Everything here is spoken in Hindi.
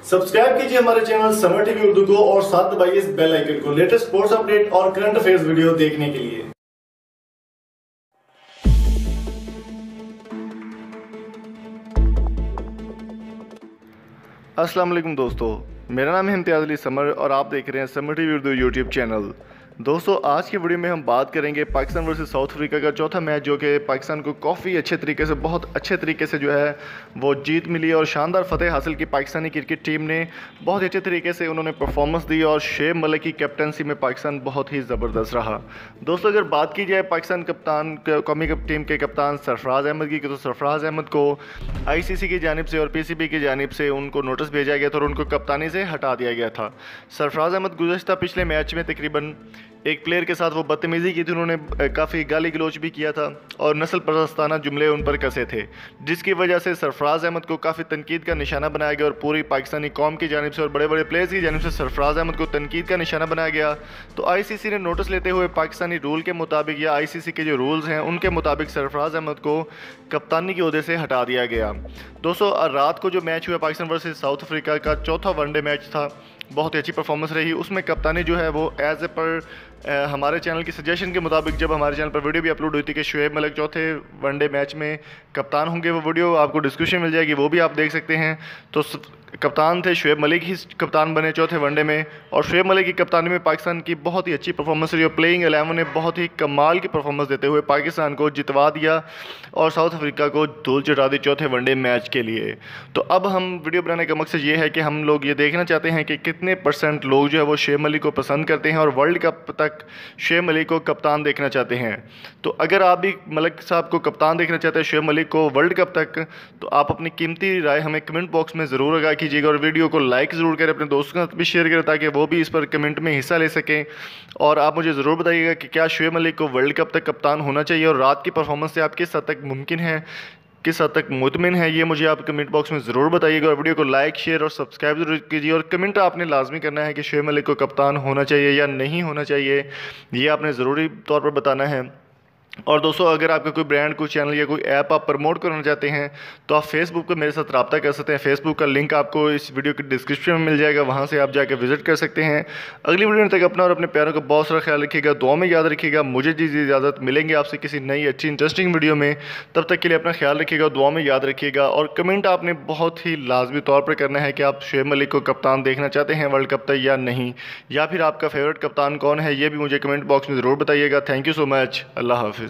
सब्सक्राइब कीजिए हमारे चैनल समर टीवी उर्दू को और साथ दबाइए इस बेल आइकन को लेटेस्ट स्पोर्ट्स अपडेट और करंट अफेयर्स वीडियो देखने के लिए। अस्सलाम वालेकुम दोस्तों, मेरा नाम है इम्तियाज़ अली समर और आप देख रहे हैं summer TV Urdu YouTube channel. दोस्तों, आज की वीडियो में हम बात करेंगे पाकिस्तान वर्सेस साउथ अफ्रीका का चौथा मैच, जो कि पाकिस्तान को काफ़ी अच्छे तरीके से, बहुत अच्छे तरीके से जो है वो जीत मिली और शानदार फतेह हासिल की पाकिस्तानी क्रिकेट टीम ने। बहुत अच्छे तरीके से उन्होंने परफॉर्मेंस दी और शुएब मलिक की कैप्टनसी में पाकिस्तान बहुत ही ज़बरदस्त रहा। दोस्तों, अगर बात की जाए पाकिस्तान कप्तान कौमी टीम के कप्तान सरफराज अहमद की, तो सरफराज अहमद को ICC की जानिब से और PCB की जानिब से उनको नोटिस भेजा गया था और उनको कप्तानी से हटा दिया गया था। सरफराज अहमद गुज़श्ता पिछले मैच में तकरीबन एक प्लेयर के साथ वो बदतमीज़ी की थी, उन्होंने काफ़ी गाली गलोच भी किया था और नस्ल परस्ताना जुमले उन पर कसे थे, जिसकी वजह से सरफराज अहमद को काफ़ी तनकीद का निशाना बनाया गया और पूरी पाकिस्तानी कौम की जानिब से और बड़े बड़े प्लेयर्स की जानिब से सरफराज अहमद को तनकीद का निशाना बनाया गया। तो ICC ने नोटिस लेते हुए पाकिस्तानी रूल के मुताबिक या ICC के जो रूल्स हैं उनके मुताबिक सरफराज अहमद को कप्तानी के ओहदे से हटा दिया गया। दोस्तों, रात को जो मैच हुआ पाकिस्तान वर्सेस साउथ अफ्रीका का चौथा वनडे मैच था, बहुत ही अच्छी परफॉर्मेंस रही। उसमें कप्तानी जो है वो एज ए पर हमारे चैनल की सजेशन के मुताबिक, जब हमारे चैनल पर वीडियो भी अपलोड हुई थी कि शुएब मलिक चौथे वनडे मैच में कप्तान होंगे, वो वीडियो आपको डिस्क्रिप्शन मिल जाएगी, वो भी आप देख सकते हैं। तो कप्तान थे शुएब मलिक ही कप्तान बने चौथे वनडे में और शुएब मलिक की कप्तानी में पाकिस्तान की बहुत ही अच्छी परफॉर्मेंस रही और प्लेइंग 11 ने बहुत ही कमाल की परफॉर्मेंस देते हुए पाकिस्तान को जितवा दिया और साउथ अफ्रीका को धूल चटा दी चौथे वनडे मैच के लिए। तो अब हम वीडियो बनाने का मकसद ये है कि हम लोग ये देखना चाहते हैं कि कितने % लोग जो है वो शुएब मलिक को पसंद करते हैं और वर्ल्ड कप तक शुएब मलिक को कप्तान देखना चाहते हैं। तो अगर आप भी मलिक साहब को कप्तान देखना चाहते हैं, शुएब मलिक को वर्ल्ड कप तक, तो आप अपनी कीमती राय हमें कमेंट बॉक्स में ज़रूर आगाह कीजिएगा और वीडियो को लाइक ज़रूर करें, अपने दोस्तों के साथ भी शेयर करें ताकि वो भी इस पर कमेंट में हिस्सा ले सकें। और आप मुझे ज़रूर बताइएगा कि क्या शुएब मलिक को वर्ल्ड कप तक कप्तान होना चाहिए और रात की परफॉर्मेंस से आप किस हद तक मुमकिन है, किस हद तक मुतमिन है, ये मुझे आप कमेंट बॉक्स में ज़रूर बताइएगा। और वीडियो को लाइक, शेयर और सब्सक्राइब जरूर कीजिए और कमेंट आपने लाजमी करना है कि शुएब मलिक को कप्तान होना चाहिए या नहीं होना चाहिए, ये आपने ज़रूरी तौर पर बताना है। और दोस्तों, अगर आपका कोई ब्रांड, कोई चैनल या कोई ऐप आप प्रमोट करना चाहते हैं तो आप फेसबुक पर मेरे साथ रब्ता कर सकते हैं। फेसबुक का लिंक आपको इस वीडियो के डिस्क्रिप्शन में मिल जाएगा, वहां से आप जाकर विजिट कर सकते हैं। अगली वीडियो तक अपना और अपने प्यारों का बहुत सारा ख्याल रखिएगा, दुआ में याद रखिएगा। मुझे दीजिए इजाज़त, मिलेंगे आपसे किसी नई अच्छी इंटरेस्टिंग वीडियो में। तब तक के लिए अपना ख्याल रखिएगा, दुआ में याद रखिएगा। और कमेंट आपने बहुत ही लाजमी तौर पर करना है कि आप शुएब मलिक को कप्तान देखना चाहते हैं वर्ल्ड कप तक या नहीं, या फिर आपका फेवरेट कप्तान कौन है, ये भी मुझे कमेंट बॉक्स में ज़रूर बताइएगा। Thank you so much. अल्लाह हाफिज़।